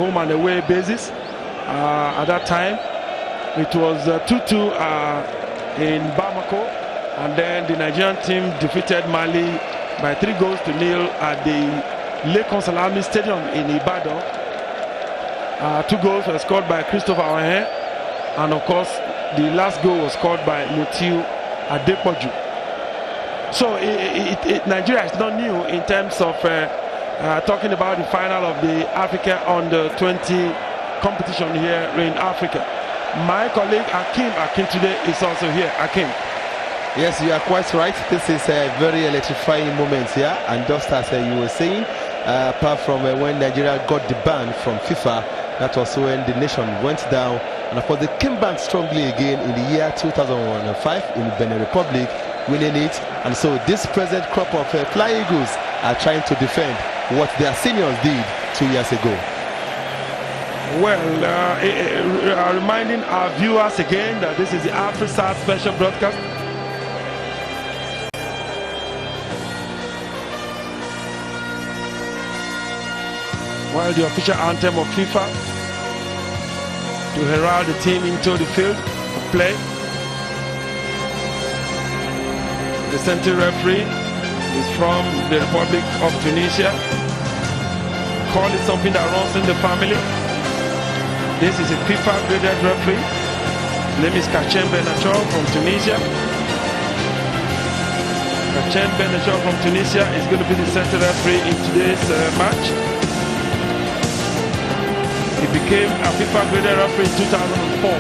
home and away basis. At that time, it was 2-2 in Bamako, and then the Nigerian team defeated Mali by 3-0 at the Lake Consalami Stadium in Ibadan. 2 goals were scored by Christopher Ohen, and of course, the last goal was scored by Mutiu Adepoju. So Nigeria is not new in terms of talking about the final of the Africa Under-20 competition here in Africa. My colleague Akim today is also here. Akim. Yes, you are quite right. This is a very electrifying moment here, and just as you were saying, apart from when Nigeria got the ban from FIFA, that was when the nation went down, and of course they came back strongly again in the year 2005 in the Benin Republic, winning it. And so this present crop of Flying Eagles are trying to defend what their seniors did 2 years ago. Well, reminding our viewers again that this is the AfriSat special broadcast. While the official anthem of FIFA to herald the team into the field of play. The center referee is from the Republic of Tunisia. Call it something that runs in the family. This is a FIFA graded referee. His name is Kachem Benachor from Tunisia. Kachem Benachor from Tunisia is going to be the center referee in today's match. He became a FIFA graded referee in 2004.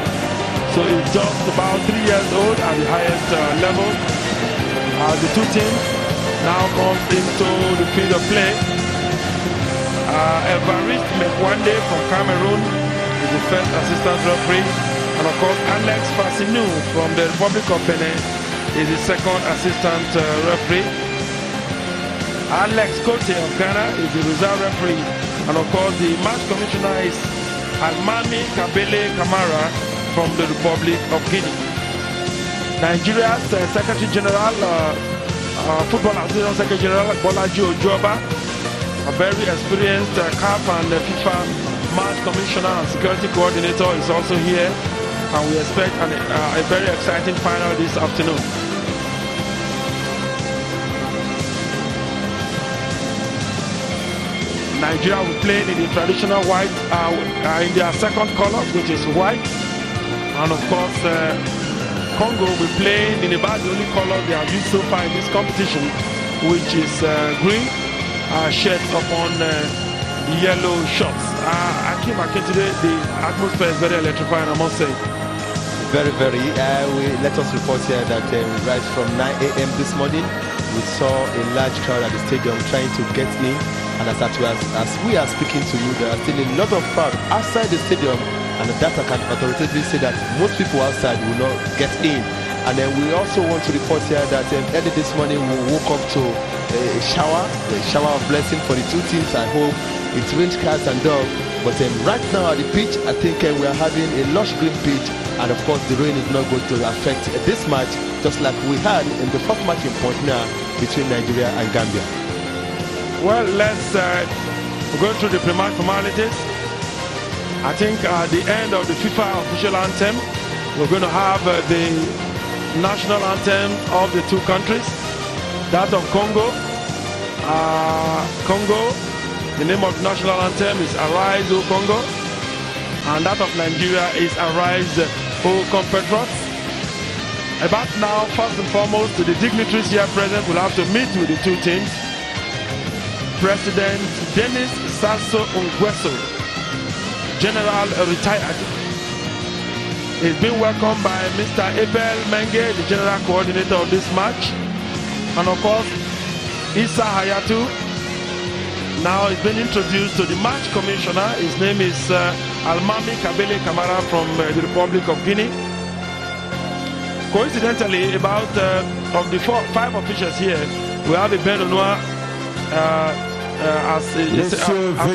So he's just about 3 years old at the highest level. The two teams now comes into the field of play. Evariste Mekwande from Cameroon is the first assistant referee, and of course Alex Fassinou from the Republic of Benin is the second assistant referee. Alex Kote of Ghana is the reserve referee, and of course the match commissioner is Almami Kabele Kamara from the Republic of Guinea. Nigeria's Secretary General, Football Association Secretary General Bolaji Ojoba, a very experienced CAF and FIFA match commissioner and security coordinator, is also here, and we expect a very exciting final this afternoon. Nigeria will play in the traditional white, in their second color, which is white, and of course Congo will play in about the only color they have used so far in this competition, which is green, shirts upon yellow shorts. Akim today, the atmosphere is very electrifying, I must say. Very, very. Let us report here that right from 9 a.m. this morning, we saw a large crowd at the stadium trying to get in. And as we are speaking to you, there are still a lot of crowd outside the stadium, and the data can authoritatively say that most people outside will not get in. And then we also want to report here that early this morning we woke up to a shower of blessing for the two teams. I hope it rains cats and dogs. But right now at the pitch, I think we are having a lush green pitch, and of course the rain is not going to affect this match, just like we had in the first match in Portna between Nigeria and Gambia. Well, let's go through the pre-match formalities. I think at the end of the FIFA official anthem, we're going to have the national anthem of the two countries. That of Congo. The name of the national anthem is Arise, O Congo. And that of Nigeria is Arise, O Compatriots. About now, first and foremost, the dignitaries here present will have to meet with the two teams. President Denis Sassou Nguesso, General retired, is being welcomed by Mr. Abel Menge, the General Coordinator of this match. And of course, Issa Hayatu now is being introduced to the match commissioner. His name is Almami Kabele Kamara from the Republic of Guinea. Coincidentally, about of the 5 officials here, we have a Benoit as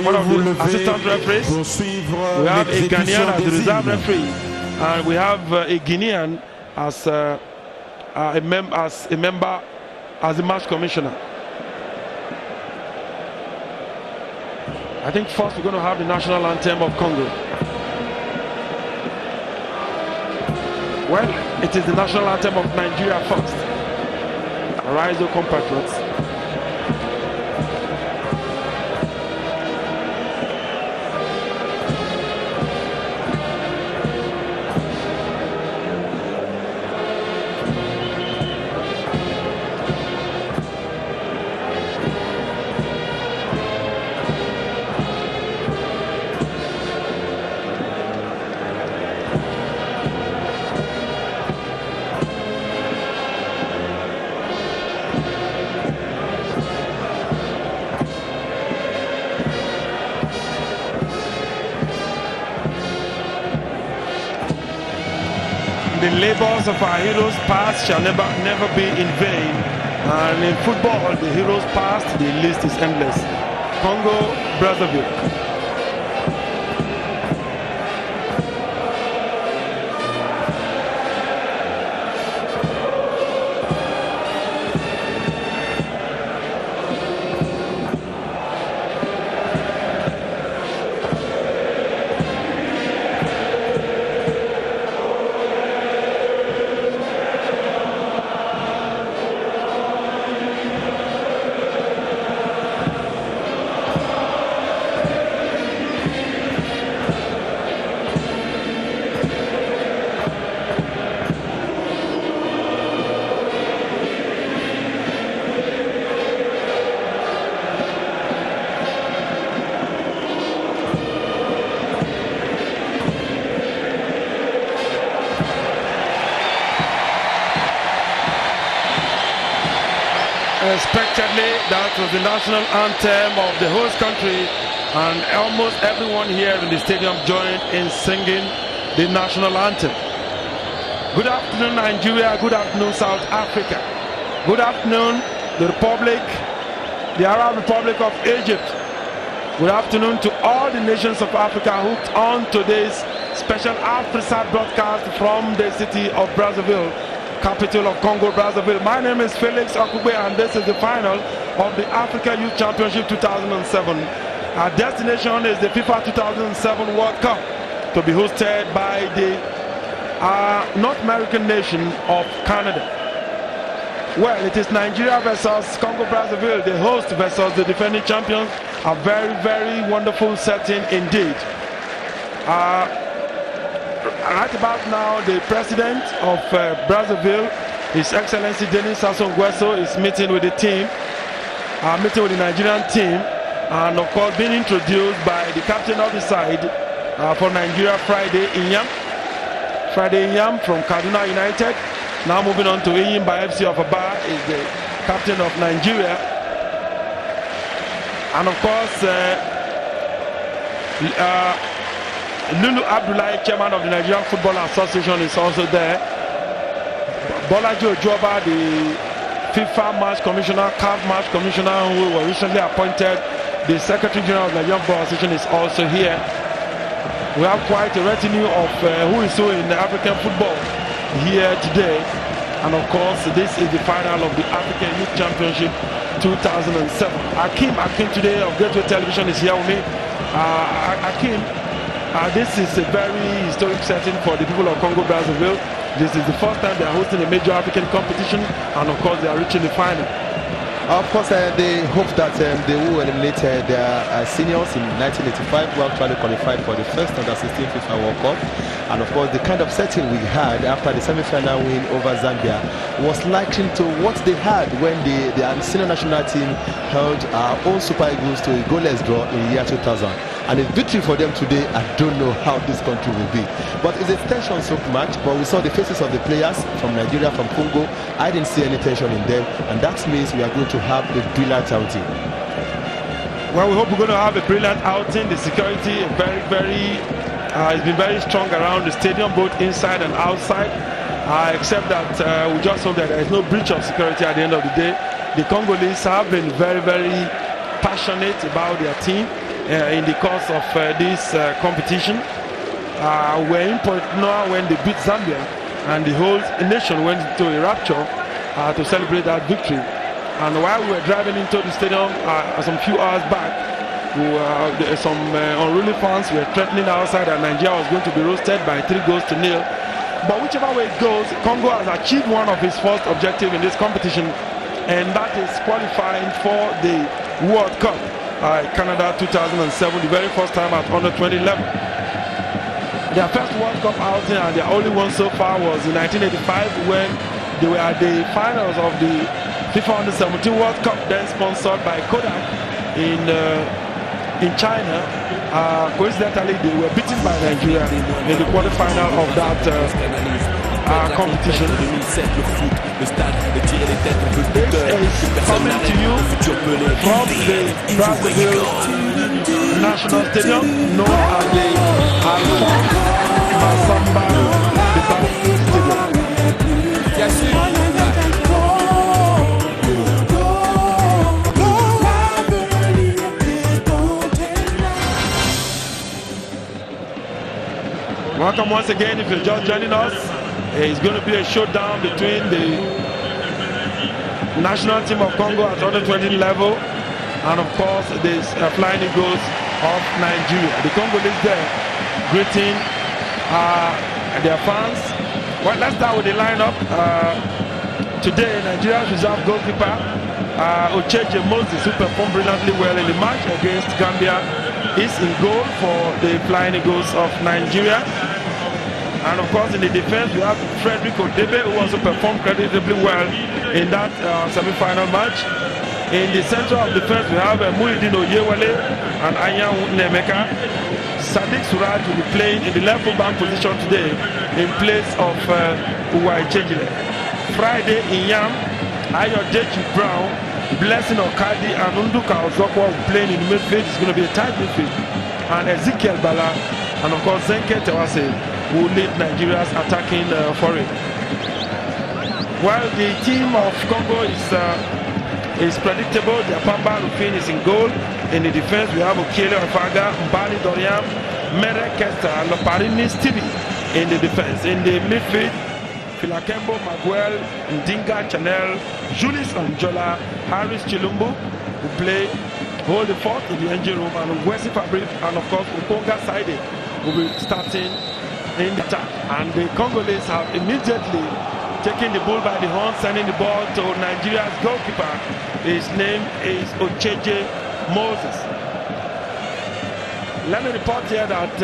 one of the assistant referees. We have a Ghanaian as the reserve referee, and we have a Guinean as a member as the match commissioner. I think first we're going to have the national anthem of Congo. Well, it is the national anthem of Nigeria first. Arise, O compatriots. The labors of our heroes past shall never be in vain. And in football, the heroes past, the list is endless. Congo, Brazzaville. Unexpectedly, that was the national anthem of the host country, and almost everyone here in the stadium joined in singing the national anthem. Good afternoon, Nigeria. Good afternoon, South Africa. Good afternoon, the Republic, the Arab Republic of Egypt. Good afternoon to all the nations of Africa hooked on today's special AfriSat broadcast from the city of Brazzaville, capital of Congo, Brazzaville. My name is Felix Akugbe, and this is the final of the Africa Youth Championship 2007. Our destination is the FIFA 2007 World Cup, to be hosted by the North American nation of Canada. Well, it is Nigeria versus Congo Brazzaville, the host versus the defending champions. A very, very wonderful setting indeed. Right about now, the president of Brazzaville, His Excellency Denis Sassou Nguesso, is meeting with the team, meeting with the Nigerian team, and of course being introduced by the captain of the side for Nigeria, Friday Inyam. Friday Inyam from Kaduna United. Now moving on to Iyimba FC of Aba, is the captain of Nigeria. And of course, Lulu Abdullahi, chairman of the Nigerian Football Association, is also there. Bolaji Ojoba, the FIFA match commissioner, CAF match commissioner, who was recently appointed the Secretary General of the Nigerian Football Association, is also here. We have quite a retinue of who is who in the African football here today. And of course, this is the final of the African Youth Championship 2007. Akim today of Gateway Television is here with me. Akim, this is a very historic setting for the people of Congo Brazzaville. This is the first time they are hosting a major African competition, and of course they are reaching the final. Of course, they hope that they will eliminate their seniors in 1985, who actually qualified for the first under-16 FIFA World Cup. And of course, the kind of setting we had after the semi-final win over Zambia was likened to what they had when the senior national team held our own Super Eagles to a goalless draw in the year 2000. And a victory for them today, I don't know how this country will be. But it's a tension-soaked match, but we saw the faces of the players from Nigeria, from Congo. I didn't see any tension in them, and that means we are going to have a brilliant outing. Well, we hope we're going to have a brilliant outing. The security has been very strong around the stadium, both inside and outside. Except that we just hope that there is no breach of security at the end of the day. The Congolese have been very, very passionate about their team in the course of this competition. We're in Port Noir when they beat Zambia, and the whole nation went into a rapture to celebrate that victory. And while we were driving into the stadium some few hours back, some unruly fans were threatening outside that Nigeria was going to be roasted by 3-0. But whichever way it goes, Congo has achieved one of his first objectives in this competition, and that is qualifying for the World Cup, Canada 2007, the very first time at under 20 level. Their first World Cup outing and their only one so far was in 1985 when they were at the finals of the FIFA Under-17 World Cup, then sponsored by Kodak in China. Coincidentally, they were beaten by Nigeria in the quarterfinal of that competition. This is coming to you from the Brazzaville National Stadium, known as the Alphonse Masamba Stadium. Welcome once again. If you're just joining us, it's going to be a showdown between the national team of Congo at under 20 level and of course the Flying Eagles of Nigeria. The Congolese there greeting their fans. Well, let's start with the lineup. Today, Nigeria's reserve goalkeeper Ocheje Moses, who performed brilliantly well in the match against Gambia, is in goal for the Flying Eagles of Nigeria. And of course, in the defense, we have Frederick Odebe, who also performed creditably well in that semi-final match. In the center of defense, we have Muyedeen Oyewole and Nemeka. Sadiq Suraj will be playing in the left full-back position today in place of u20. Friday in Yam, Ayodeji Brown, Blessing Okadi and Unduka Ozokwa will be playing in the midfield. It's going to be a tight midfield. And Ezekiel Bala and of course Zenke Tewase will lead Nigeria's attacking foray. While the team of Congo is predictable, the Pamba Rufin is in goal. In the defense, we have Okiele Ofaga, Mbali Doriam, Mere Kesta, and Loparini Stevie in the defense. In the midfield, Filakembo Maguel, Ndinga Chanel, Julius Anjola, Harris Chilumbu will hold the fort in the engine room, and Wesi Fabric and of course Ukonga Saide will be starting in the attack. And the Congolese have immediately taken the bull by the horn, sending the ball to Nigeria's goalkeeper. His name is Ocheje Moses. Let me report here that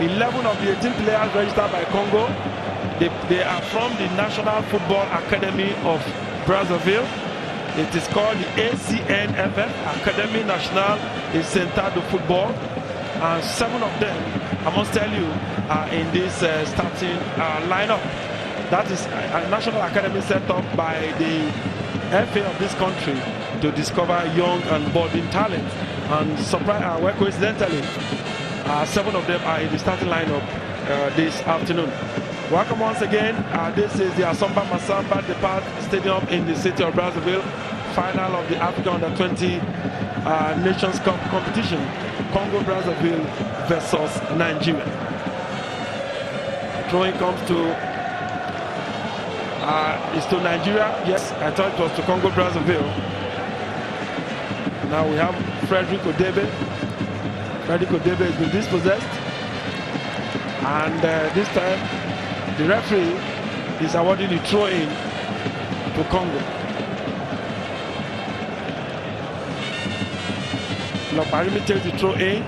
11 of the 18 players registered by Congo, they are from the National Football Academy of Brazzaville. It is called the ACNFF, Académie Nationale et Centre de Football. And 7 of them, I must tell you, are in this starting lineup. That is a national academy set up by the FA of this country to discover young and budding talent. And coincidentally, 7 of them are in the starting lineup this afternoon. Welcome once again. This is the Asomba Masamba Depart Stadium in the city of Brazzaville. Final of the Africa Under-20 Nations Cup competition. Congo Brazzaville versus Nigeria. Throwing comes to Nigeria. Yes, I thought it was to Congo Brazzaville. Now we have Frederick Odebe. Frederick Odebe has been dispossessed, and this time the referee is awarding the throw-in to Congo. Loparimi takes the throw-in.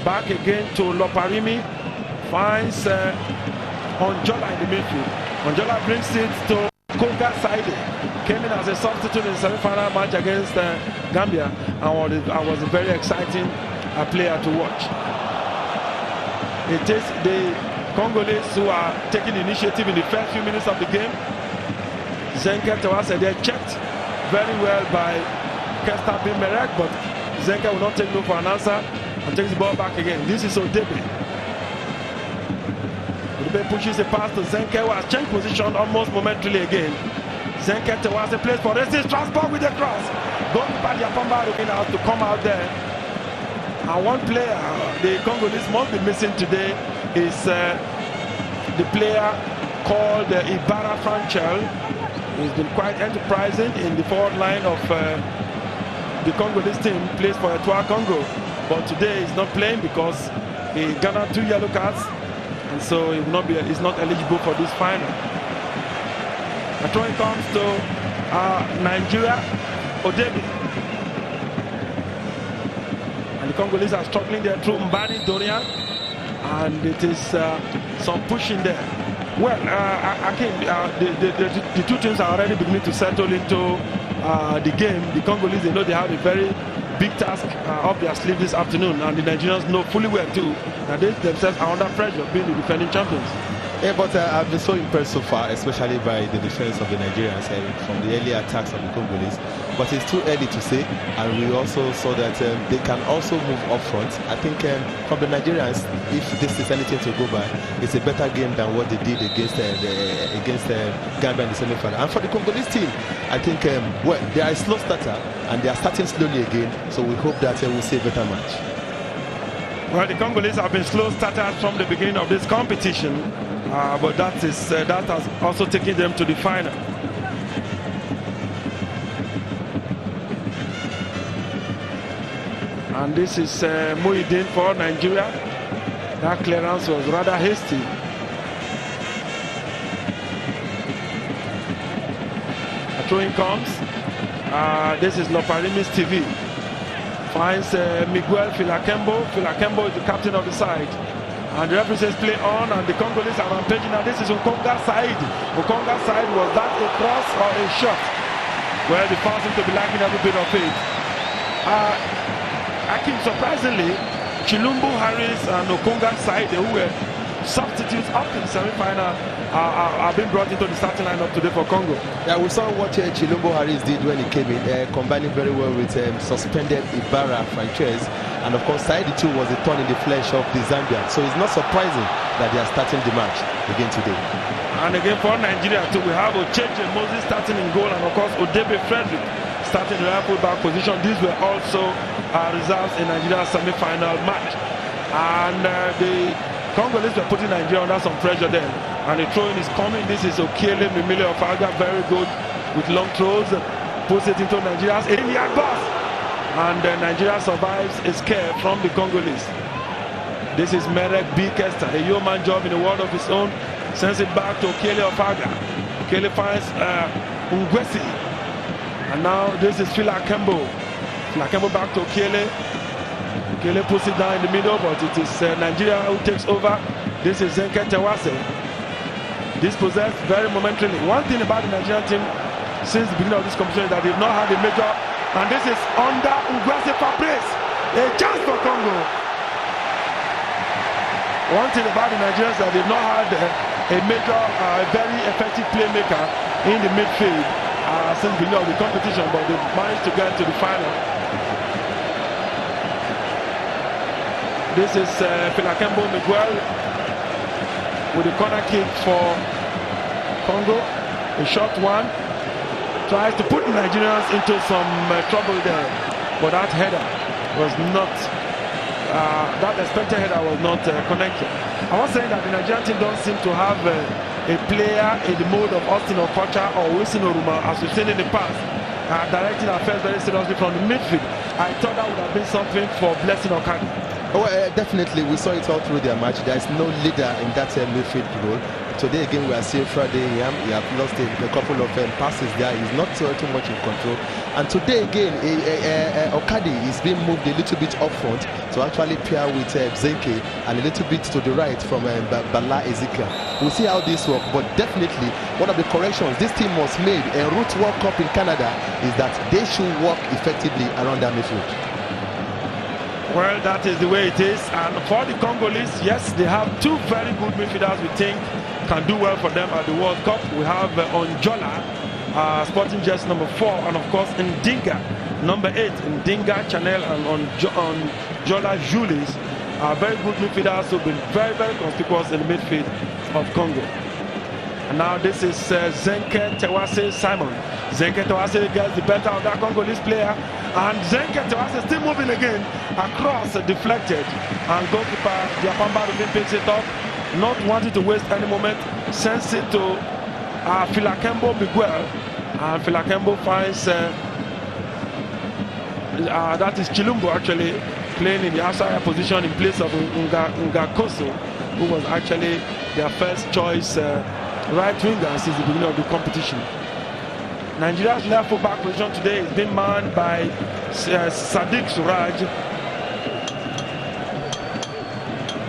Back again to Loparimi. Finds Onjola in the midfield. Onjola brings it to Konga Saide. Came in as a substitute in the semi-final match against Gambia, and was a very exciting player to watch. It is the Congolese who are taking the initiative in the first few minutes of the game. Zenke Tewase, they're checked very well by Kesta Bimerek, but Zenke will not take no for an answer and takes the ball back again. This is Odebe. Odebe pushes a pass to Zenke, who has changed position almost momentarily again. Zenke Tewase plays for Resist Transport with the cross. Goalkeeper Yapamba looking out to come out there. And one player the Congolese must be missing today is the player called Ibarra Franchel. He's been quite enterprising in the forward line of the Congolese team, plays for Etoile Congo. but today he's not playing because he garnered 2 yellow cards, and so he will not be. He's not eligible for this final. A throw comes to Nigeria, Odebi, and the Congolese are struggling there through Mbani Dorian, and it is some pushing there. Well, the two teams are already beginning to settle into the game. The Congolese, they know they have a very big task up their sleeve this afternoon, and the Nigerians know fully well too that they themselves are under pressure being the defending champions. Yeah, but I've been so impressed so far, especially by the defense of the Nigerians from the early attacks of the Congolese. But it's too early to say, and we also saw that they can also move up front. I think from the Nigerians, if this is anything to go by, it's a better game than what they did against Gambia in the semi-final. And for the Congolese team, I think well, they are a slow starter, and they are starting slowly again. So we hope that we'll see a better match. Well, the Congolese have been slow starters from the beginning of this competition, but that has also taken them to the final. And this is Muyedeen for Nigeria. That clearance was rather hasty. A throw-in comes. This is Loparimis TV. Finds Miguel Filakembo. Filakembo is the captain of the side. And the referee says play on, and the Congolese are rampaging. Now this is Ukonga's side. Ukonga's side, was that a cross or a shot? Well, the foul seems to be lacking every bit of it. I think surprisingly, Chilumbo Harris and Ukonga's side, who were substitutes up in the semi-final, are being brought into the starting lineup today for Congo. Yeah, we saw what Chilumbo Harris did when he came in, combining very well with suspended Ibarra Frances. And of course, Saidi too was a thorn in the flesh of the Zambians. So it's not surprising that they are starting the match again today. And again for Nigeria too, we have Ocheche Moses starting in goal, and of course Odebe Frederick starting in the right full-back position. These were also reserves in Nigeria's semi-final match. And the Congolese were putting Nigeria under some pressure then. And the throw-in is coming. This is Okiele Mimile Ofaga, very good with long throws. Puts it into Nigeria's area box. And Nigeria survives a scare from the Congolese. This is Merek B. Kester, a yeoman job in a world of his own. Sends it back to Okiele Ofaga. Okiele finds Ungwesi. And now this is Filakembo. Filakembo back to Okiele. Okiele puts it down in the middle, but it is Nigeria who takes over. This is Zenke Tewase. Dispossessed very momentarily. One thing about the Nigerian team since the beginning of this competition is that they've not had a major. And this is under Ungwesi Fabrice. A chance for Congo. One thing about the Nigerians is that they've not had a major, very effective playmaker in the midfield since the beginning of the competition, but they've managed to get to the final. This is Filakembo Miguel with a corner kick for Congo. A short one. Tries to put the Nigerians into some trouble there, but that header was not, that expected header was not connected. I was saying that the Nigerian team don't seem to have a player in the mode of Austin Okocha or Wilson Oruma, as we've seen in the past, directing affairs very seriously from the midfield. I thought that would have been something for Blessing Okada. Oh, definitely, we saw it all through their match. There is no leader in that midfield role. Today again, we are seeing Friday. He have lost a couple of passes there. He's not too much in control. And today again, Okadi is being moved a little bit up front to actually pair with Zenke, and a little bit to the right from Bala Ezekiel. We'll see how this works. But definitely, one of the corrections this team was made in Root World Cup in Canada is that they should work effectively around that midfield. Well, that is the way it is. And for the Congolese, yes, they have two very good midfielders we think can do well for them at the World Cup. We have Onjola, sporting jersey number 4, and of course Ndinga, number 8. Ndinga, Chanel, and Onjola, Jules are very good midfielders who've been very, very conspicuous in the midfield of Congo. And now this is Zenke Tewase Simon. Zenke Tewase gets the better of that Congolese player, and Zenke Tewase still moving again across, deflected, and goalkeeper Diapamba Rubin picks it up, not wanting to waste any moment, sends it to Filakembo Miguel, and Filakembo finds that is Chilumbo actually, playing in the outside position in place of Ngakoso, who was actually their first choice right winger since the beginning of the competition. Nigeria's left full back position today is being manned by Sodiq Suraj.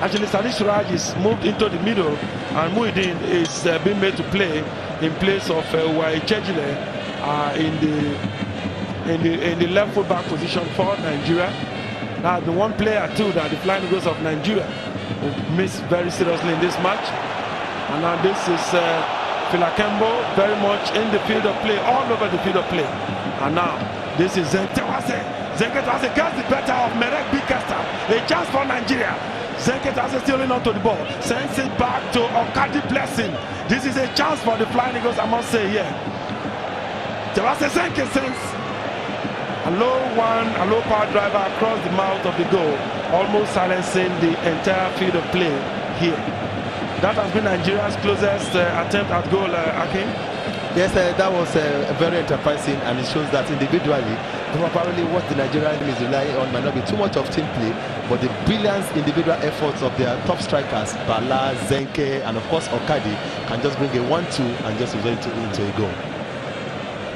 Actually, Sodiq Suraj is moved into the middle, and Muyedeen is being made to play in place of Oyewole in the left full back position for Nigeria. Now, the one player too that the Flying Eagles of Nigeria will miss very seriously in this match. And now this is Filakembo very much in the field of play, all over the field of play. And now this is Zenke Tawase. Zenke Tawase gets the better of Merek Bikesta. A chance for Nigeria. Zenke Tawase stealing onto the ball, sends it back to Okadi Blessing. This is a chance for the Flying Eagles, I must say here. Tawase Zenke sends a low power driver across the mouth of the goal, almost silencing the entire field of play here. That has been Nigeria's closest attempt at goal, Akin. Yes, that was very enterprising, and it shows that individually, probably what the Nigerian team is relying on might not be too much of team play, but the brilliant individual efforts of their top strikers, Bala, Zenke, and of course Okadi, can just bring a 1-2 and just result into a goal.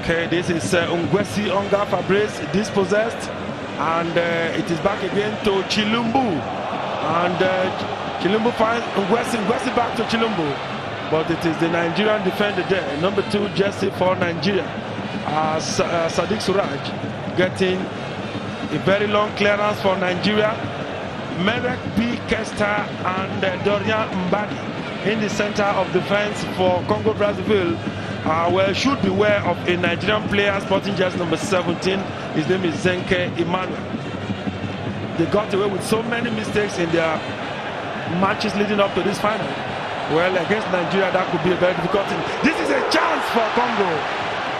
Okay, this is Ungwesi Onga Fabrice dispossessed, and it is back again to Chilumbu, and Chilumbu finds Ungwesi back to Chilumbu, but it is the Nigerian defender there, number 2 jersey for Nigeria, Sodiq Suraj, getting a very long clearance for Nigeria. Merek B. Kesta and Dorian Mbadi in the center of defense for Congo Brazzaville. Well, should beware of a Nigerian player sporting jersey number 17. His name is Zenke Emmanuel. They got away with so many mistakes in their matches leading up to this final. Well, against Nigeria, that could be a very difficult thing. This is a chance for Congo.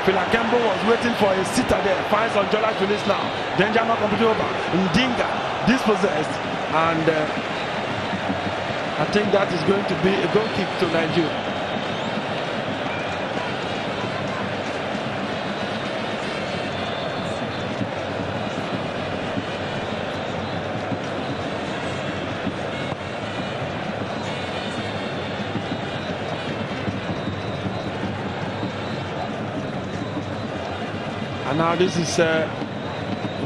Filakembo was waiting for a sitter there. Finds Onjola to this now. Denjama completely over. Ndinga dispossessed. And I think that is going to be a goal kick to Nigeria. And now this is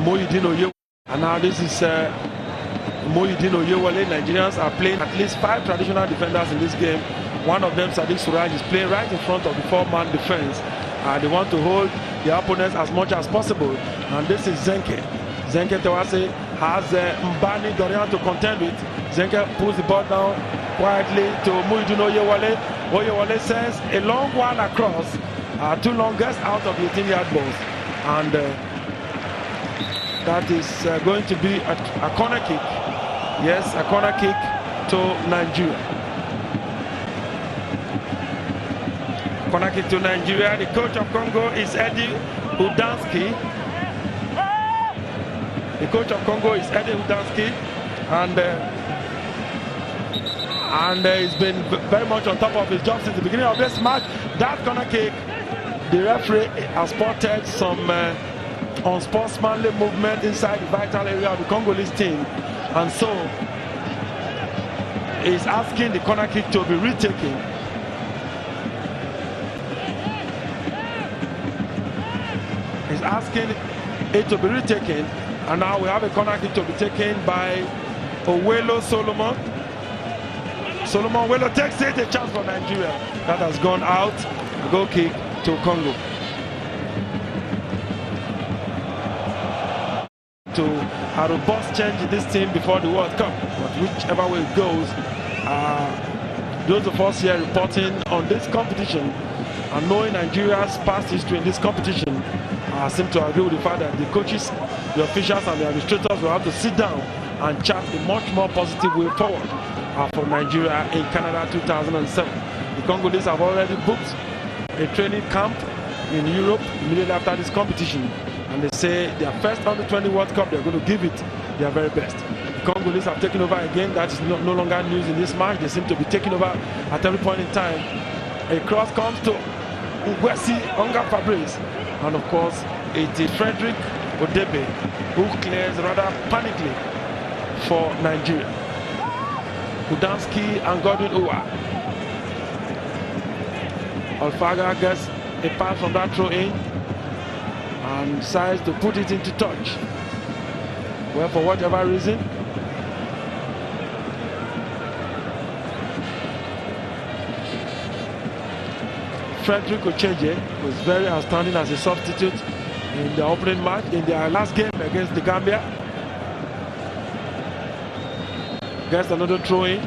Muyedeen Oyewole. And now this is Muyedeen Oyewole. Nigerians are playing at least 5 traditional defenders in this game. One of them, Sodiq Suraj, is playing right in front of the 4-man defense. They want to hold the opponents as much as possible. And this is Zenke. Zenke Tawase has Mbani Dorian to contend with. Zenke pulls the ball down quietly to Muyedeen Oyewole. Oyewole sends a long one across. 2 longest out of the 18-yard box. And that is going to be a corner kick. Yes, a corner kick to Nigeria. Corner kick to Nigeria. The coach of Congo is Eddie Udansky. The coach of Congo is Eddie Udansky. And he's been very much on top of his job since the beginning of this match. That corner kick, the referee has spotted some unsportsmanly movement inside the vital area of the Congolese team, and so is asking the corner kick to be retaken. He's asking it to be retaken, and now we have a corner kick to be taken by Owelo Solomon. Solomon Owelo takes it, a chance for Nigeria. That has gone out. A goal kick to Congo. To a robust change in this team before the World Cup, but whichever way it goes, those of us here reporting on this competition and knowing Nigeria's past history in this competition seem to agree with the fact that the coaches, the officials and the administrators will have to sit down and chart a much more positive way forward for Nigeria in Canada 2007. The Congolese have already booked a training camp in Europe immediately after this competition, and they say their first under-20 World Cup, they're going to give it their very best. The Congolese have taken over again. That is no longer news in this match. They seem to be taking over at every point in time. A cross comes to Ungwesi Onga Fabrice, and of course it is Frederick Odebe who clears rather panically for Nigeria. Kudanski and Godwin Uwa. Alfaga gets a pass from that throw in and decides to put it into touch. Well, for whatever reason, Frederick Ocheje was very outstanding as a substitute in the opening match in their last game against the Gambia. Gets another throw in,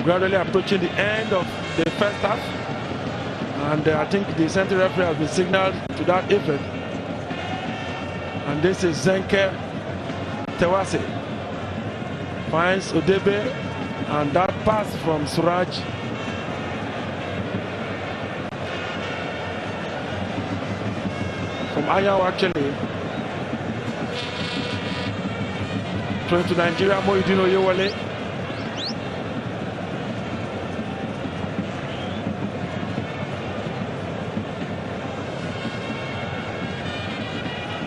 gradually approaching the end of the first half, and I think the center referee has been signaled to that effect. And this is Zenke Tewase finds Odebe, and that pass from Suraj from Ayaw actually throwing to Nigeria. Muyedeen Oyewole.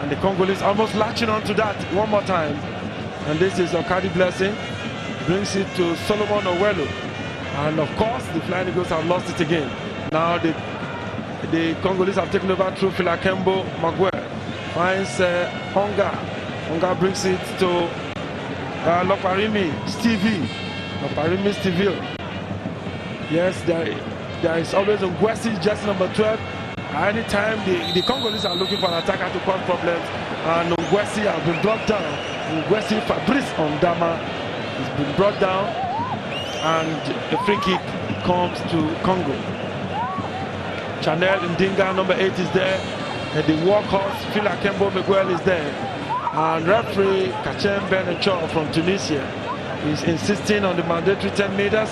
And the Congolese almost latching on to that one more time. And this is Okadi Blessing. Brings it to Solomon Owelu. And of course, the Flying Eagles have lost it again. Now the Congolese have taken over through Filakembo Maguire. Finds Honga. Honga brings it to Loparimi Stevie. Loparimi Stevie. Yes, there is always Ngwesi, jersey number 12. Anytime the Congolese are looking for an attacker to cause problems, and Ngwesi has been brought down. Ngwesi Fabrice Ondama has been brought down, and a free kick comes to Congo. Chanel Ndinga, number 8, is there. And the workhorse Filakembo Miguel is there. And referee Kachem Benecho from Tunisia is insisting on the mandatory 10 meters.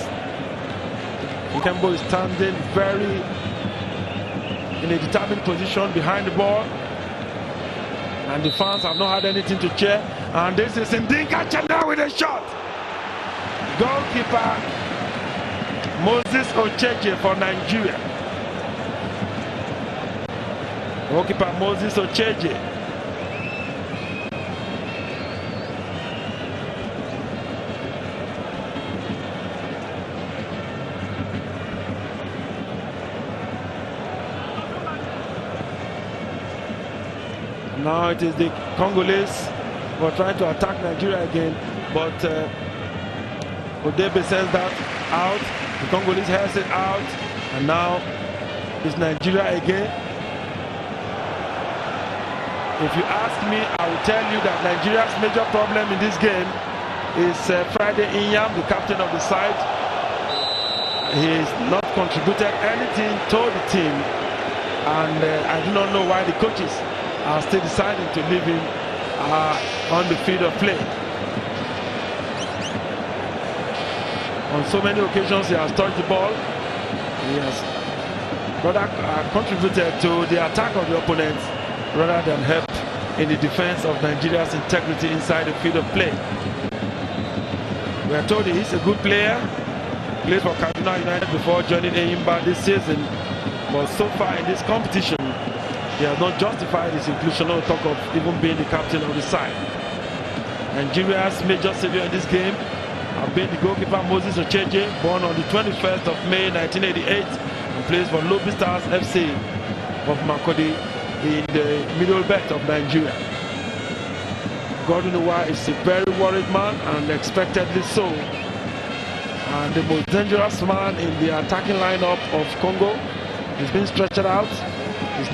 Filakembo is standing very in a determined position behind the ball. And the fans have not had anything to cheer. And this is Ndinga Chanel with a shot. Goalkeeper Moses Ocheche for Nigeria. Goalkeeper Moses Ocheje. Now it is the Congolese who are trying to attack Nigeria again, but Odebe sends that out. The Congolese has it out, and now it's Nigeria again. If you ask me, I will tell you that Nigeria's major problem in this game is Friday Inyam, the captain of the side. He has not contributed anything to the team, and I do not know why the coaches are still deciding to leave him on the field of play. On so many occasions he has touched the ball. He has rather contributed to the attack of the opponents rather than help in the defense of Nigeria's integrity inside the field of play. We are told he's a good player. Played for Kaduna United before joining Eyimba this season, but so far in this competition he has not justified his inclusion or talk of even being the captain of the side. Nigeria's major savior in this game have been the goalkeeper Moses Ocheje, born on the 21st of May 1988 and plays for Lobi Stars FC of Makodi in the middle belt of Nigeria. Godwin Uwa is a very worried man, and expectedly so. And the most dangerous man in the attacking lineup of Congo is being stretched out. His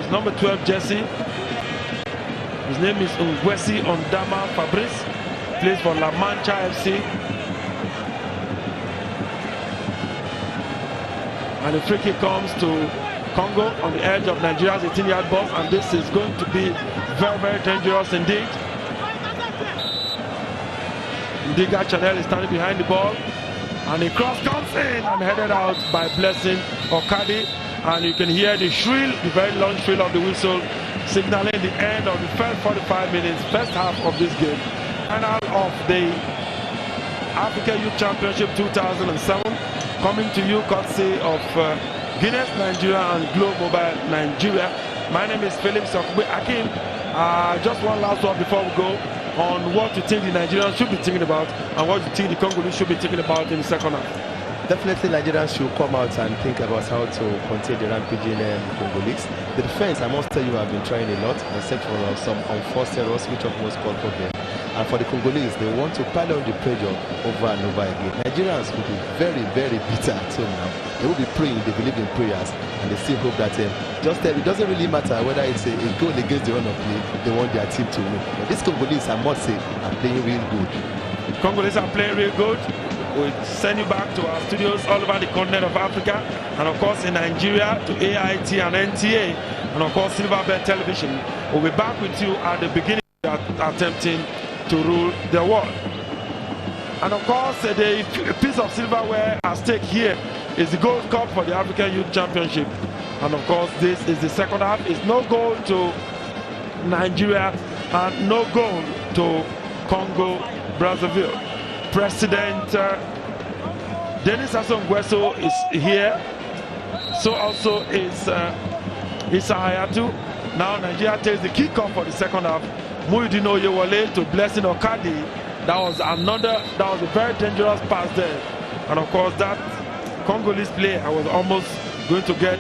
number 12 jersey. His name is Ngwesi Ondama Fabrice. Plays for La Mancha FC. And the free kick comes to Congo on the edge of Nigeria's 18-yard box, and this is going to be very, very dangerous indeed. Ndiga Chanel is standing behind the ball, and the cross comes in and headed out by Blessing Okadi, and you can hear the shrill, the very long shrill of the whistle signaling the end of the first 45 minutes, first half of this game. Final of the Africa Youth Championship 2007, coming to you courtesy of Guinness Nigeria and Globe Mobile Nigeria. My name is Felix Okbe Akim. Just one last one before we go. on what you think the Nigerians should be thinking about and what you think the Congolese should be thinking about in the second half. Definitely Nigerians should come out and think about how to contain the rampaging Congolese. The defense, I must tell you, have been trying a lot, except for some unforced errors which almost caused problem. And for the Congolese, they want to pile on the pressure over and over again. Nigerians will be very, very bitter at home now. They will be praying, they believe in prayers, and they still hope that it doesn't really matter whether it's a goal against the run of play, they want their team to win. But these Congolese, I must say, are playing real good. Congolese are playing real good. We send you back to our studios all over the continent of Africa, and of course in Nigeria to AIT and NTA, and of course Silverbird Television. We'll be back with you at the beginning attempting to rule the world. And of course the piece of silverware at stake here is the Gold Cup for the African Youth Championship. And of course this is the second half. It's no goal to Nigeria and no goal to Congo Brazzaville. President Denis Sassou Nguesso is here. So also is Issa Hayatou. Now Nigeria takes the kickoff for the second half. Muyedeen Oyewole to Blessing Okadi. That was a very dangerous pass there. And of course that Congolese player was almost going to get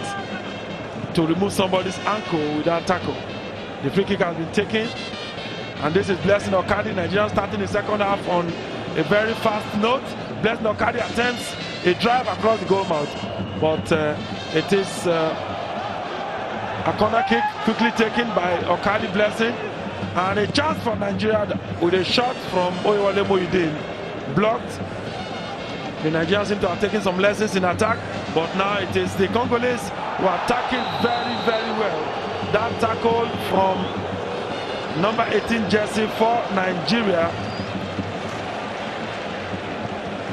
to remove somebody's ankle with that tackle. The free kick has been taken. And this is Blessing Okadi. Nigeria starting the second half on a very fast note. Blessing Okadi attempts a drive across the goal mouth. But it is a corner kick quickly taken by Okadi Blessing. And a chance for Nigeria with a shot from Oyewole Muyedeen. Blocked. The Nigerians seem to have taken some lessons in attack, but now it is the Congolese who are attacking very, very well. That tackle from number 18 jersey for Nigeria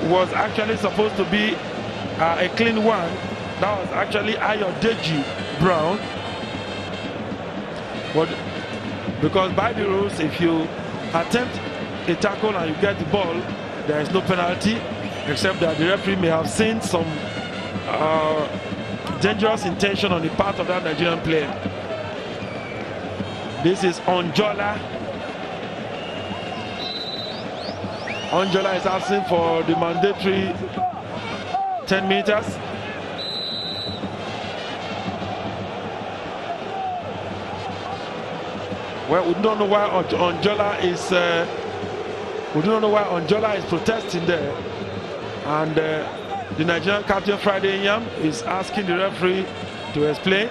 was actually supposed to be a clean one. That was actually Ayodeji Brown. But because by the rules, if you attempt a tackle and you get the ball, there is no penalty, except that the referee may have seen some dangerous intention on the part of that Nigerian player. This is Onjola. Onjola is asking for the mandatory 10 meters. Well, we don't know why Onjola is protesting there, and the Nigerian captain Friday Yam is asking the referee to explain,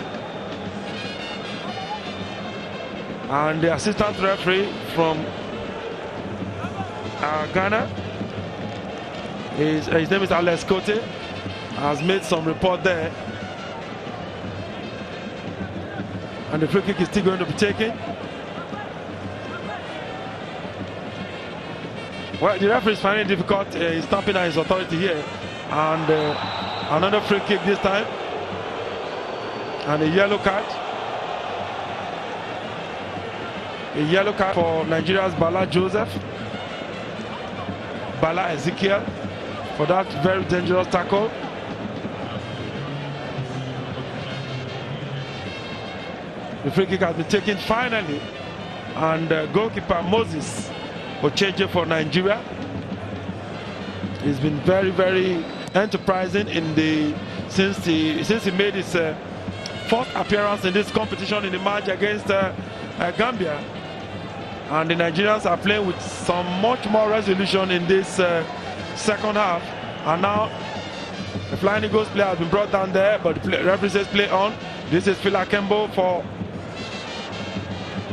and the assistant referee from Ghana, his name is Alex Kote, has made some report there, and the free kick is still going to be taken. Well, the referee is finding it difficult. He's stamping on his authority here. And another free kick this time. And a yellow card. A yellow card for Nigeria's Bala Joseph. Bala Ezekiel for that very dangerous tackle. The free kick has been taken finally. And goalkeeper Moses Ocheje for Nigeria. He's been very, very enterprising since he made his first appearance in this competition in the match against Gambia. And the Nigerians are playing with some much more resolution in this second half. And now the Flying Eagles player has been brought down there, but the referee says play on. This is Phila Kembo for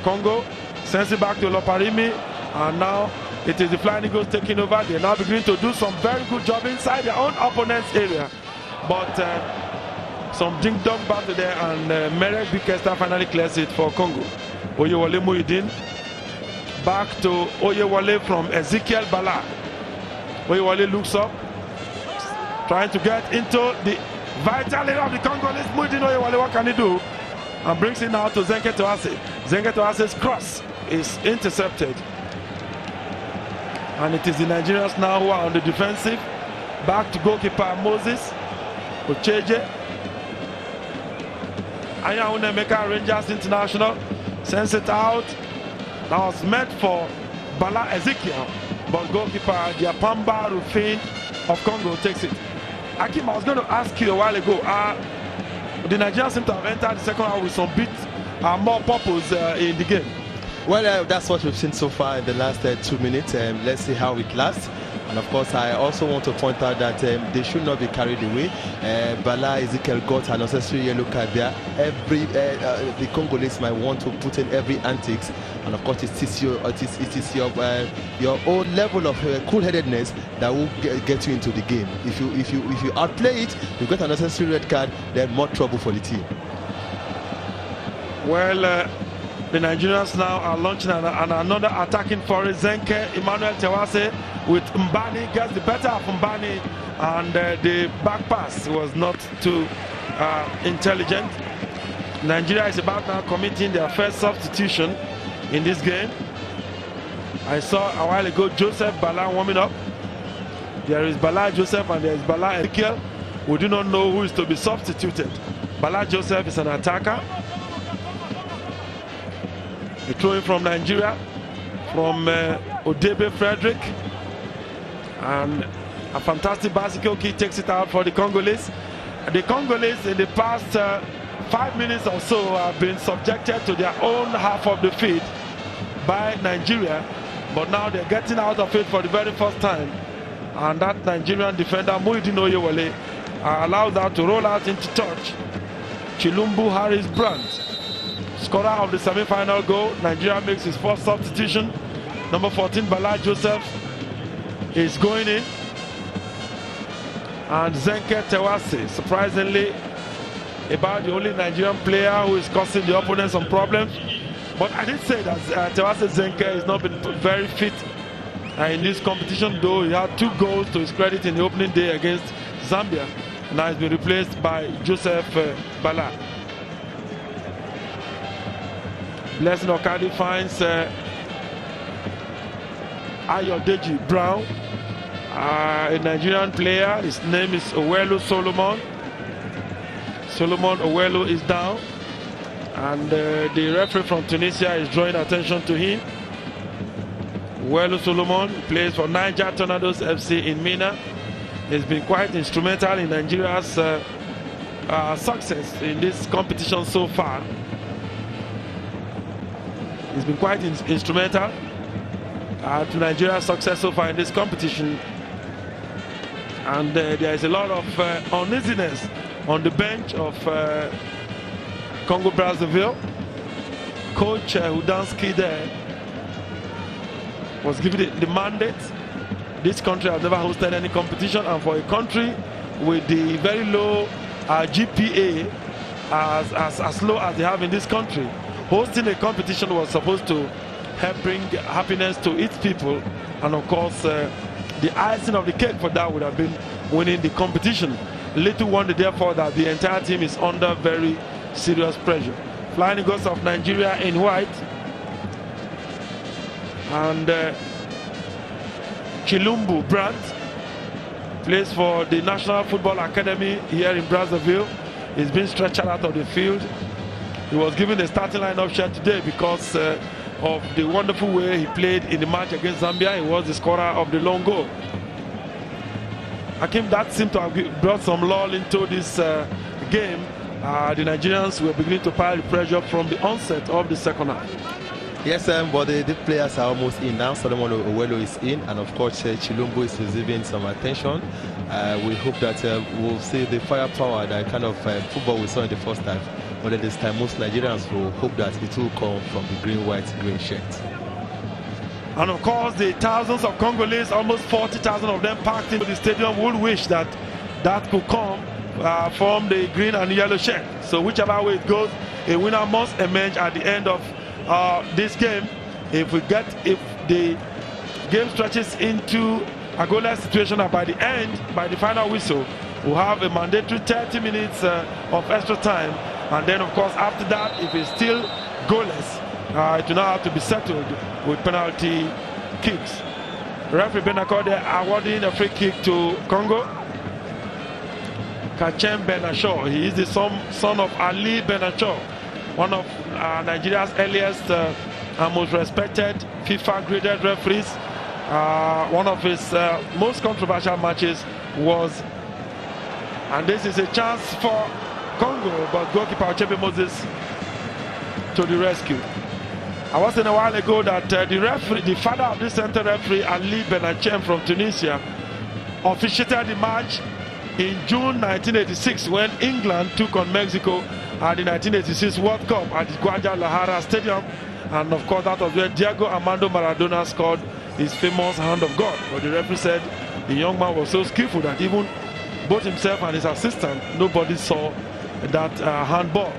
Congo. Sends it back to Loparimi. And now it is the Flying Eagles taking over. They're now beginning to do some very good job inside their own opponent's area. But some ding-dong battle there, and Merek Bikesta finally clears it for Congo. Oyewole Muyedeen. Back to Oyewole from Ezekiel Bala. Oyewole looks up, trying to get into the vital area of the Congolese. Muyedeen Oyewole, what can he do? And brings it now to Zenke Toase. Zenke Toase's cross is intercepted. And it is the Nigerians now who are on the defensive. Back to goalkeeper Moses Ocheje. Ayahune Meka Rangers International sends it out. That was meant for Bala Ezekiel, but goalkeeper Diapamba Rufin of Congo takes it. Akim, I was going to ask you a while ago, the Nigerians seem to have entered the second half with some bit more purpose in the game. Well, that's what we've seen so far in the last 2 minutes. Let's see how it lasts. And of course, I also want to point out that they should not be carried away. Bala Ezekiel got an unnecessary yellow card there. The Congolese might want to put in every antics, and of course, it is your own level of cool-headedness that will get you into the game. If you outplay it, you get an unnecessary red card, then more trouble for the team. Well, the Nigerians now are launching another attacking foray. Zenke Emmanuel Tewase with Mbani gets the better of Mbani, and the back pass was not too intelligent. Nigeria is about now committing their first substitution in this game. I saw a while ago Joseph Bala warming up. There is Bala Joseph and there is Bala Ezekiel. We do not know who is to be substituted. Bala Joseph is an attacker. A throw in from Nigeria, from Odebe Frederick, and a fantastic bicycle kick takes it out for the Congolese. The Congolese in the past 5 minutes or so have been subjected to their own half of the field by Nigeria, but now they're getting out of it for the very first time, and that Nigerian defender Muyedeen Oyewole allowed that to roll out into touch. Chilumbu Harris Brandt, scorer of the semi-final goal. Nigeria makes his first substitution. Number 14, Bala Joseph, is going in. And Zenke Tewase, surprisingly, about the only Nigerian player who is causing the opponent some problems. But I did say that Tewase Zenke has not been very fit in this competition, though he had 2 goals to his credit in the opening day against Zambia. Now he's been replaced by Joseph Bala. Blessing Okadi finds Ayodeji Brown, a Nigerian player. His name is Owelu Solomon. Solomon Owelu is down, and the referee from Tunisia is drawing attention to him. Owelu Solomon plays for Niger Tornadoes FC in Mina. He's been quite instrumental in Nigeria's success in this competition so far. He's been quite instrumental to Nigeria's success so far in this competition. And there is a lot of uneasiness on the bench of Congo Brazzaville. Coach Udansky there was given the mandate. This country has never hosted any competition, and for a country with the very low GPA as low as they have in this country, hosting a competition was supposed to help bring happiness to its people, and of course the icing of the cake for that would have been winning the competition. Little wonder therefore that the entire team is under very serious pressure. Flying Eagles of Nigeria in white, and Chilumbu Brandt plays for the National Football Academy here in Brazzaville. He's been stretched out of the field. He was given a starting lineup shot today because of the wonderful way he played in the match against Zambia. He was the scorer of the long goal. Hakim, that seemed to have brought some lull into this game. The Nigerians were beginning to pile the pressure from the onset of the second half. Yes, but the players are almost in now. Solomon Owelu is in, and of course Chilumbu is receiving some attention. We hope that we'll see the firepower, that kind of football we saw in the first half. But at this time, most Nigerians will hope that it will come from the green, white, green shirt. And of course, the thousands of Congolese, almost 40,000 of them packed into the stadium, would wish that that could come from the green and yellow shirt. So whichever way it goes, a winner must emerge at the end of this game. If the game stretches into a goalless situation, and by the end, by the final whistle, we'll have a mandatory 30 minutes of extra time. And then, of course, after that, if it's still goalless, it will now have to be settled with penalty kicks. Referee Benacor there awarding a free kick to Congo. Kachem Benachor, he is the son of Ali Benachor, one of Nigeria's earliest and most respected FIFA graded referees. One of his most controversial matches was, and this is a chance for Congo, but goalkeeper Ochebe Moses to the rescue. I was saying a while ago that the referee, the father of this center referee, Ali Benachem from Tunisia, officiated the match in June 1986 when England took on Mexico at the 1986 World Cup at the Guadalajara Stadium, and of course that was where Diego Armando Maradona scored his famous hand of God. But the referee said the young man was so skillful that even both himself and his assistant, nobody saw that handball.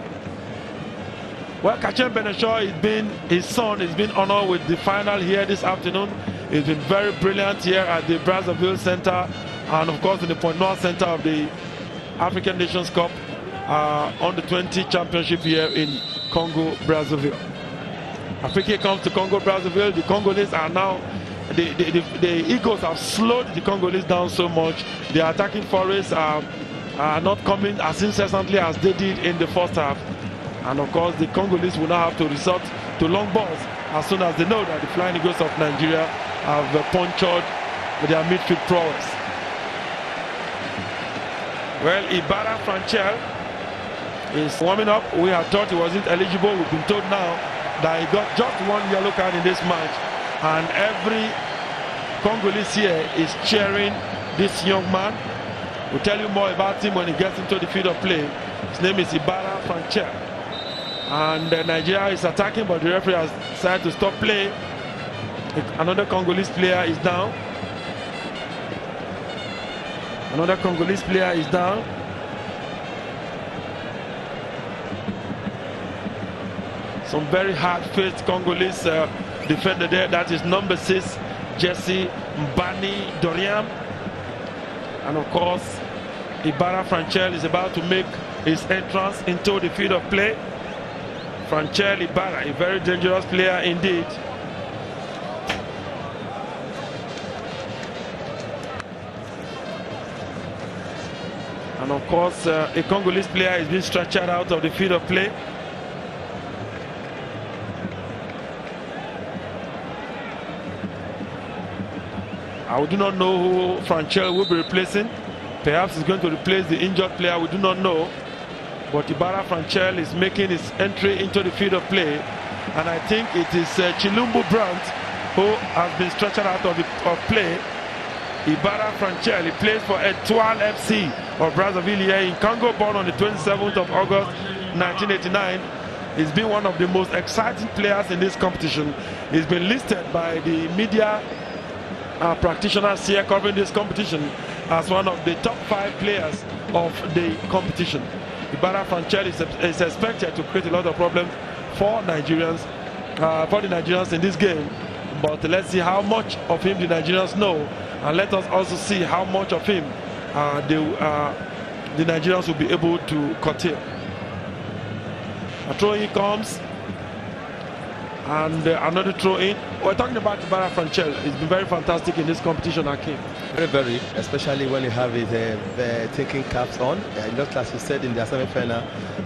Well, Kachem Beneshaw, his son has been honored with the final here this afternoon. He's been very brilliant here at the Brazzaville Center, and of course in the Point Noir Center of the African Nations Cup on the u20 championship here in Congo Brazzaville. Africa comes to Congo Brazzaville. The Congolese are now, the Eagles have slowed the Congolese down so much. The attacking forests are not coming as incessantly as they did in the first half. And of course the Congolese will now have to resort to long balls as soon as they know that the Flying Eagles of Nigeria have punctured their midfield prowess. Well, Ibarra Franchel is warming up. We had thought he wasn't eligible. We've been told now that he got just one yellow card in this match, and every Congolese here is cheering this young man. We'll tell you more about him when he gets into the field of play. His name is Ibarra Franchel, and Nigeria is attacking, but the referee has decided to stop play. Another Congolese player is down. Another Congolese player is down. Some very hard-faced Congolese defender there. That is number 6, Jesse Mbani Dorian. And of course, Ibarra Franchel is about to make his entrance into the field of play. Franchel Ibarra, a very dangerous player indeed. And of course, a Congolese player is being stretched out of the field of play. I do not know who Franchel will be replacing. Perhaps he's going to replace the injured player, we do not know. But Ibarra Franchel is making his entry into the field of play. And I think it is Chilumbu Brandt who has been stretched out of play. Ibarra Franchel, he plays for Etoile FC of Brazzaville here in Congo, born on the 27th of August 1989. He's been one of the most exciting players in this competition. He's been listed by the media practitioners here covering this competition as one of the top 5 players of the competition. Ibarra Franchel is expected to create a lot of problems for Nigerians, for the Nigerians in this game. But let's see how much of him the Nigerians know, and let us also see how much of him the Nigerians will be able to curtail. A throw-in comes, and another throw-in. We're talking about Ibarra Franchel. He's been very fantastic in this competition, Akim. Very, very, especially when you have his thinking caps on. Just as you said in the semi-final,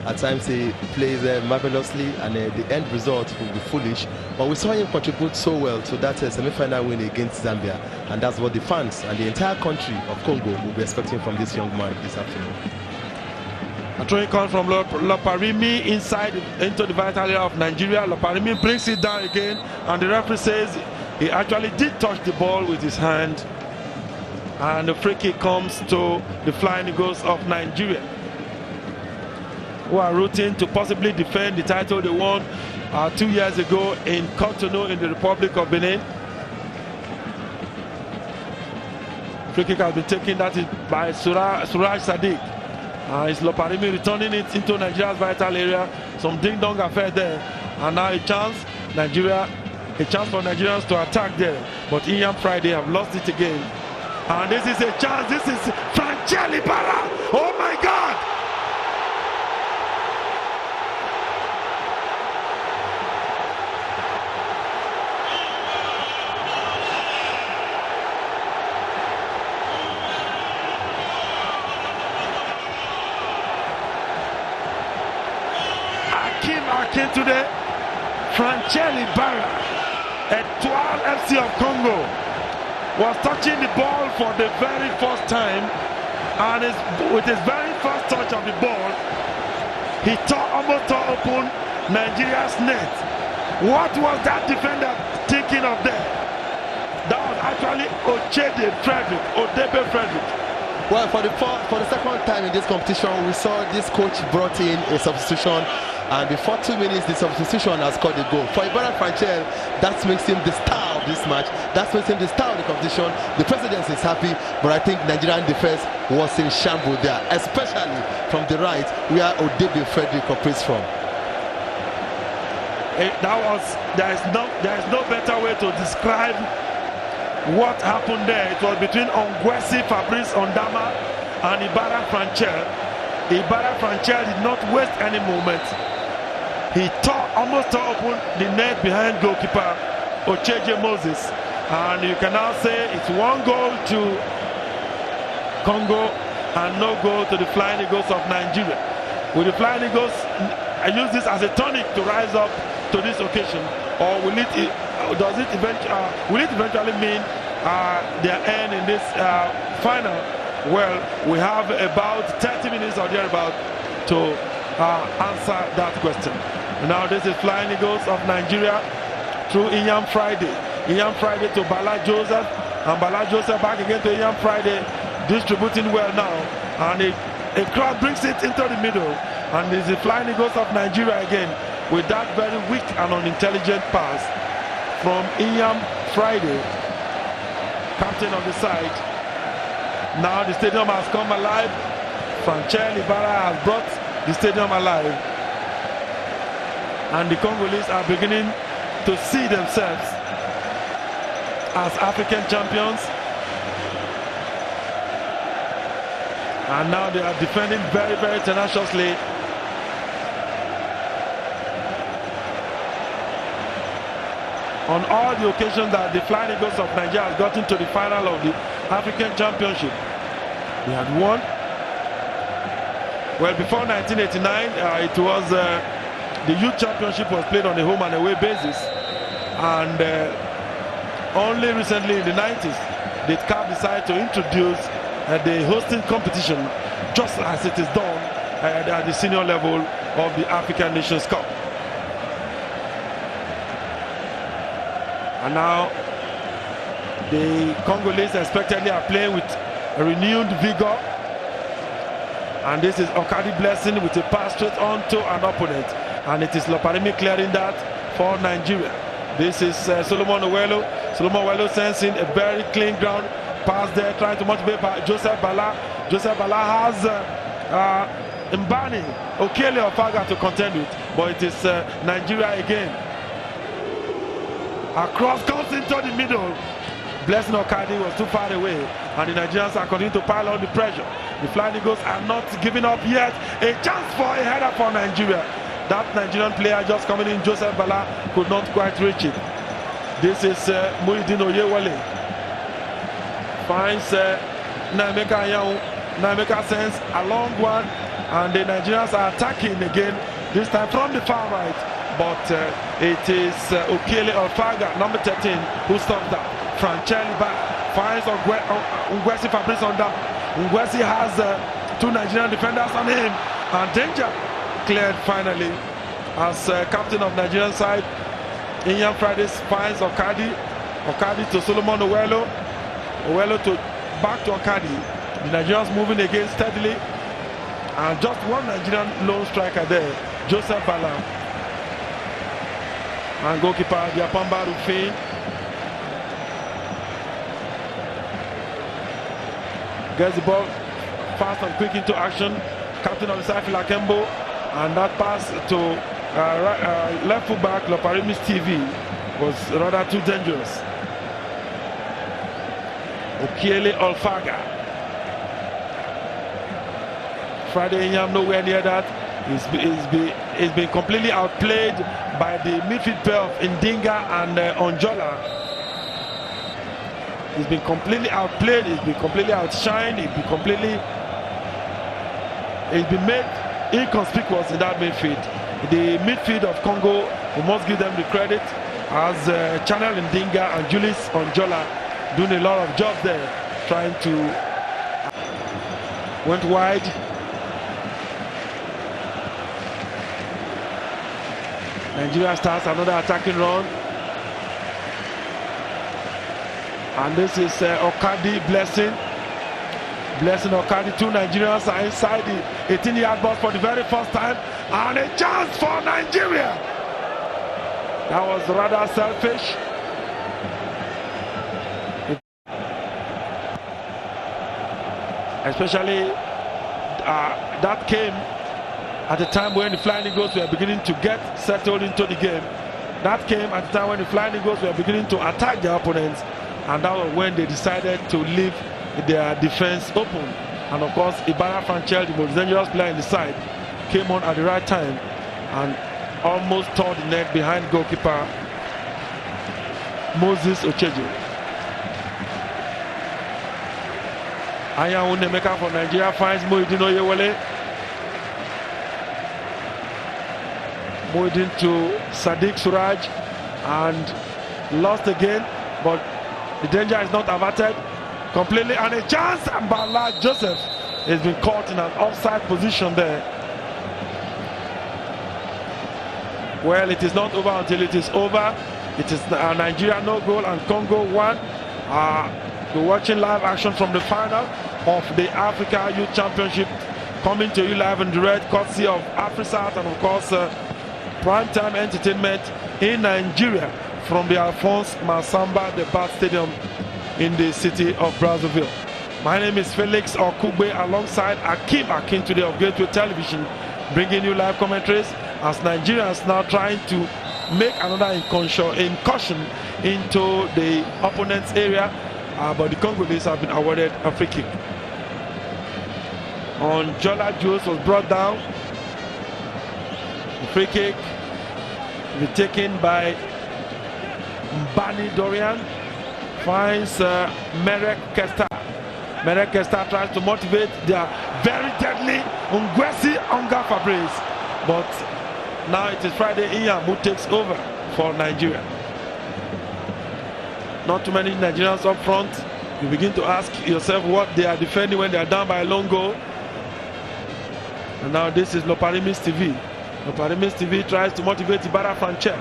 at times he plays marvelously, and the end result will be foolish. But we saw him contribute so well to that semi-final win against Zambia, and that's what the fans and the entire country of Congo will be expecting from this young man this afternoon. A throw-in comes from Loparimi inside into the vital area of Nigeria. Loparimi brings it down again, and the referee says he actually did touch the ball with his hand. And the free kick comes to the Flying Eagles of Nigeria, who are rooting to possibly defend the title they won 2 years ago in Cotonou in the Republic of Benin. Free kick has been taken, that is by Suraj Sodiq. It's Loparimi returning it into Nigeria's vital area. Some ding-dong affair there, and now a chance for Nigerians to attack there. But Ian Friday have lost it again, and this is a chance. This is Franchel Ibarra. Oh my God! Akin today. Franchelli Barra, Etoile FC of Congo, was touching the ball for the very first time, and with his very first touch of the ball, he almost tore open Nigeria's net. What was that defender thinking of there? That was actually Odebe Frederick. Well, for the second time in this competition, we saw this coach brought in a substitution, and before 2 minutes, the substitution has scored a goal. For Ibarra Franchel, that makes him the star of this match. That makes him the star of the competition. The president is happy, but I think Nigerian defense was in shambles there, especially from the right, where Odebe Frederick operates from. There is no better way to describe what happened there. It was between Ongwesi Fabrice Ondama and Ibarra Franchel. Ibarra Franchel did not waste any moment. He almost tore open the net behind goalkeeper Ocheje Moses, and you can now say it's 1 goal to Congo and no goal to the Flying Eagles of Nigeria. With the Flying Eagles, I use this as a tonic to rise up to this occasion, or will it eventually mean their end in this final? Well, we have about 30 minutes or thereabout to answer that question. Now this is Flying Eagles of Nigeria through Inyam Friday. Inyam Friday to Bala Joseph, and Bala Joseph back again to Inyam Friday, distributing well now, and a crowd brings it into the middle, and it's the Flying Eagles of Nigeria again with that very weak and unintelligent pass from Inyam Friday, captain of the side. Now the stadium has come alive. Franchelli Barra has brought the stadium alive, and the Congolese are beginning to see themselves as African champions, and now they are defending very, very tenaciously. On all the occasions that the Flying Eagles of Nigeria has gotten to the final of the African Championship, they had won. Well, before 1989, it was the Youth Championship was played on a home and away basis, and only recently in the 90s did CAF decide to introduce the hosting competition, just as it is done at the senior level of the African Nations Cup. And now the Congolese expectedly are playing with a renewed vigor, and this is Okadi Blessing with a pass straight on to an opponent, and it is Loparimi clearing that for Nigeria. This is Solomon Owelo. Solomon Owelo sends in a very clean ground pass there, trying to motivate Joseph Bala. Joseph Bala has Mbani Okele Ofaga to contend with, but it is Nigeria again. Across comes into the middle. Blessing Okadi was too far away, and the Nigerians are continuing to pile on the pressure. The Flying Eagles are not giving up yet. A chance for a header for Nigeria. That Nigerian player just coming in, Joseph Bala, could not quite reach it. This is Muyedeen Oyewole. Finds Naimeka Ayahu. Naimeka sends a long one, and the Nigerians are attacking again, this time from the far right. But it is Okele Olfaga, number 13, who stops that. Franchelli finds Ongwesi Fabrice on that. Ongwesi has 2 Nigerian defenders on him, and danger cleared finally as captain of Nigerian side. Inyam Fridays finds Okadi. Okadi to Solomon Owelo. Owelo back to Okadi. The Nigerians moving again steadily, and just one Nigerian lone striker there, Joseph Bala. And goalkeeper Diapamba Rufin. Gets the ball fast and quick into action. Captain of the side, Filakembo, and that pass to left full back Loparimi's TV was rather too dangerous. Okiele Olfaga. Friday Inyam nowhere near that. He's been completely outplayed by the midfield pair of Ndinga and Onjola. He's been completely outplayed, he's been completely outshined, he's been made inconspicuous in that midfield. The midfield of Congo we must give them the credit, as Channel Ndinga and Julius Onjola doing a lot of jobs there, trying to went wide. Nigeria starts another attacking run, and this is Okadi Blessing Okadi. Two Nigerians are inside the 18-yard box for the very first time, and a chance for Nigeria. That was rather selfish. Especially that came at the time when the Flying Eagles were beginning to get settled into the game. That came at the time when the Flying Eagles were beginning to attack their opponents, and that was when they decided to leave their defense open. And of course, Ibarra Franchel, the most dangerous player in the side, came on at the right time and almost tore the net behind goalkeeper Moses Ochejo. Aya Unemeka for Nigeria finds Muyedeen Oyewole. Muyedeen to Sodiq Suraj, and lost again, but the danger is not averted completely, and a chance, and Bala Joseph has been caught in an offside position there. Well, it is not over until it is over. It is Nigeria no goal and Congo 1. We're watching live action from the final of the Africa Youth Championship, coming to you live in direct, courtesy of AfriSat, and of course primetime entertainment in Nigeria from the Alphonse Masamba Debat Stadium in the city of Brazzaville. My name is Felix Okugbe, alongside Akim Akintunde of Gateway Television, bringing you live commentaries as Nigerians now trying to make another incursion into the opponent's area, but the Congolese have been awarded a free kick. Onjola Jules was brought down. The free kick will be taken by Mbani Dorian. Finds Merek Kesta. Merek Kesta tries to motivate their very deadly Ungwesi Onga Fabrice, but now it is Friday Iyam who takes over for Nigeria. Not too many Nigerians up front. You begin to ask yourself what they are defending when they are down by a long goal. And now this is Loparimis TV. Loparimis TV tries to motivate Ibarra Franchel.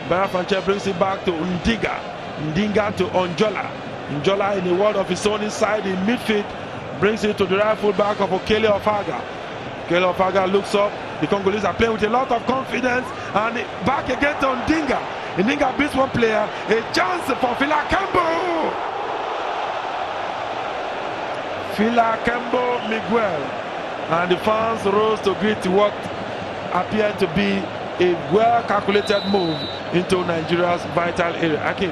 Ibarra Franchel brings it back to Ndinga to Onjola. Onjola, in a world of his own inside in midfield, brings it to the right full back of Okele Ofaga. Okele Ofaga looks up. The Congolese are playing with a lot of confidence, and back again to Ndinga. Ndinga beats one player. A chance for Fila Kembo. Fila Kembo Miguel. And the fans rose to greet what appeared to be a well-calculated move into Nigeria's vital area. Akim.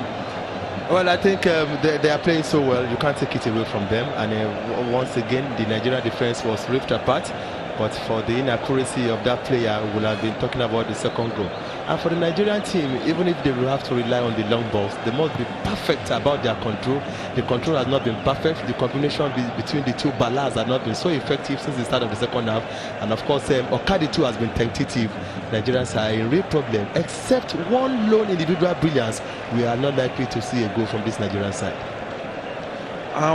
Well, I think they are playing so well, you can't take it away from them. And once again, the Nigerian defense was ripped apart. But for the inaccuracy of that player, we will have been talking about the second goal. And for the Nigerian team, even if they will have to rely on the long balls, they must be perfect about their control. The control has not been perfect. The combination between the two Balas has not been so effective since the start of the second half. And of course, Okadi too has been tentative. Nigerians are in real problem. Except one lone individual brilliance, we are not likely to see a goal from this Nigerian side.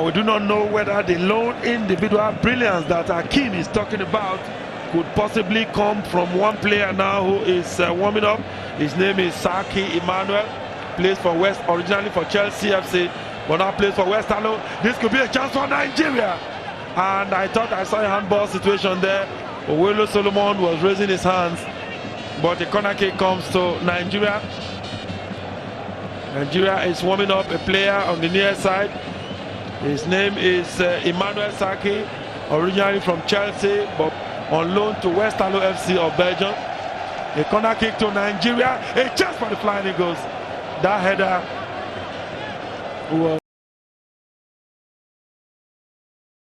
We do not know whether the lone individual brilliance that Akim is talking about could possibly come from one player now who is warming up. His name is Saki Emmanuel, plays for originally for Chelsea FC, but now plays for West Ham. This could be a chance for Nigeria. And I thought I saw a handball situation there. Owelo Solomon was raising his hands, but the corner kick comes to Nigeria. Nigeria is warming up a player on the near side. His name is Emmanuel Saki, originally from Chelsea, but on loan to West Ham FC of Belgium. A corner kick to Nigeria, a chance for the Flying Eagles. That header was